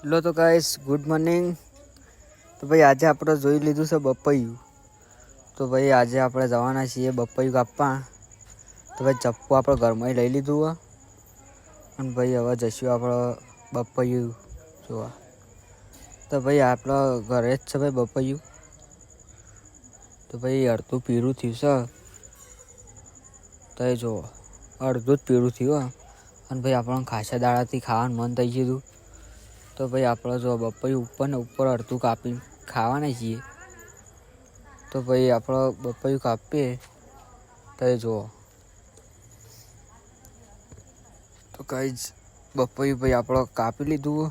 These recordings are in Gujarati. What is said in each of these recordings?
હેલો તો ગાઈસ, ગુડ મોર્નિંગ. તો ભાઈ આજે આપણે જોઈ લીધું છે બપૈયું. તો ભાઈ આજે આપણે જવાના છીએ બપૈયું કાપવા. તો ભાઈ ચપ્પુ આપણે ઘરમાં લઈ લીધું હોય અને ભાઈ હવે જઈશું આપણે બપૈયું જોવા. તો ભાઈ આપણા ઘરે જ છે ભાઈ બપૈયું. તો ભાઈ અડધું પીળું થયું છે. તો એ જુઓ અડધું જ પીળું થયું અને ભાઈ આપણને ખાસા દાડાથી ખાવાનું મન થઈ ગયું હતું. તો ભાઈ આપણે જો બપૈયું ઉપર ને ઉપર અડધું કાપીને ખાવાના છીએ. તો ભાઈ આપણે બપૈયું કાપીએ તો એ જુઓ. તો ગાઈસ બપૈયું ભાઈ આપણે કાપી લીધું.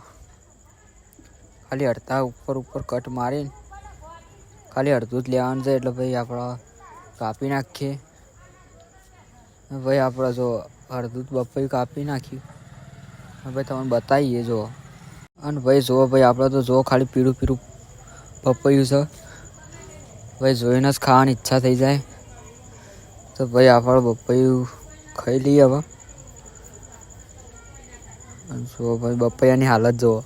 ખાલી અડધા ઉપર કટ મારીને ખાલી અડધું જ લેવાનું છે. એટલે ભાઈ આપણે કાપી નાખીએ. ભાઈ આપણે જો અડધું બપૈયું કાપી નાખ્યું. ભાઈ તમને બતાવીએ જો. અને ભાઈ જુઓ ભાઈ આપણે તો જો ખાલી પીળું પપૈયું છે. ભાઈ જોઈને જ ખાવાની ઈચ્છા થઈ જાય. તો ભાઈ આપણે બપૈયું ખાઈ લઈએ હવે. અને જુઓ ભાઈ બપૈયાની હાલત જુઓ,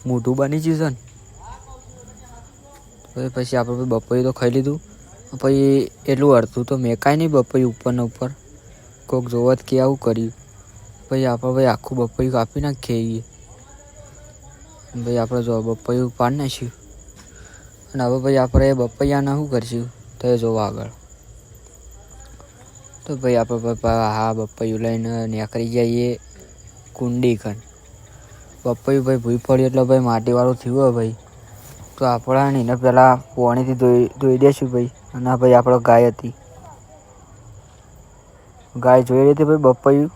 મોઢું બની ગયું છે ને. ભાઈ પછી આપણે બપૈયું તો ખાઈ લીધું. પછી એટલું અડધું તો મેકાય નહીં બપૈયું ઉપર ને ઉપર. કોઈક જોવત કે આવું કર્યું. પછી આપણે ભાઈ આખું બપૈયું કાપી નાખીએ. ભાઈ આપણે જો બપૈયું પાડી નાખ્યું. અને હવે ભાઈ આપણે બપૈયાને શું કરશું તો એ જોવા આગળ. તો ભાઈ આપણે હા બપૈયું લઈને નીકળી જઈએ કુંડી ખન. બપૈયું ભાઈ ભૂઈ પડ્યું એટલે ભાઈ માટીવાળું થયું હોય ભાઈ. તો આપણે એને પહેલાં પાણીથી ધોઈ દઈશું ભાઈ. અને ભાઈ આપણે ગાય હતી, ગાય જોઈ રહી હતી ભાઈ બપૈયું.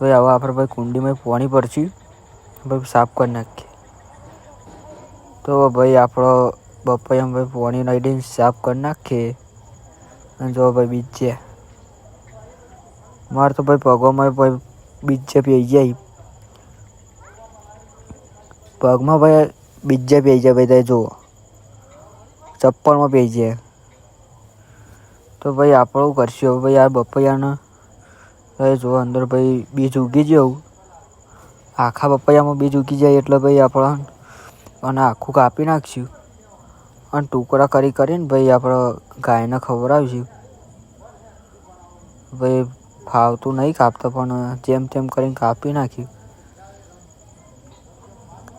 ભાઈ હવે આપણે ભાઈ કુંડીમાં પાણી પડશે ભાઈ સાફ કરી નાખીએ. તો ભાઈ આપણો બપૈયામાં ભાઈ પાણી નાખી દઈને સાફ કરી નાખીએ. અને જો ભાઈ બીજે મારે તો ભાઈ પગોમાં ભાઈ બીજે પી જાય. પગમાં ભાઈ બીજે પી જાય ભાઈ. જુઓ ચપ્પલમાં પી જાય. તો ભાઈ આપણે શું કરશું હવે ભાઈ આ બપૈયાને જો અંદર ભાઈ બીજ ઉગી જાય. આખા બપૈયામાં બીજ ઉગી જાય એટલે ભાઈ આપણે અને આખું કાપી નાખશું. અને ટુકડા કરીને ભાઈ આપણે ગાયને ખવડાવીશું. ભાઈ ફાવતું નહીં કાપતા પણ જેમ તેમ કરીને કાપી નાખ્યું.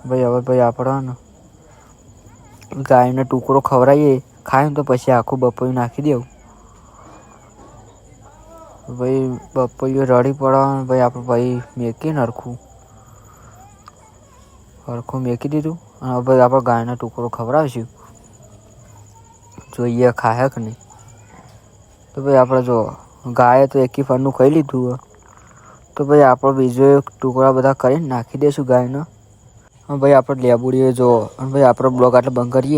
ભાઈ હવે ભાઈ આપણે ગાયને ટુકડો ખવડાવીએ. ખાય ને તો પછી આખું બપૈયું નાખી દેવું. ભાઈ બપૈયું રડી પડવાનું ભાઈ આપણે ભાઈ મેકીને હરખું મેકી દીધું. અને ભાઈ આપણે ગાયનો ટુકડો ખવડાવીશું. જોઈએ ખાય કે નહીં. તો ભાઈ આપણે જો ગાયે તો એકી ફરનું ખાઈ લીધું. તો ભાઈ આપણે બીજો એક ટુકડા બધા કરીને નાખી દઈશું ગાયનો. અને ભાઈ આપણે લેબુડીએ જો. અને ભાઈ આપણો બ્લોગ આટલે બંધ કરીએ.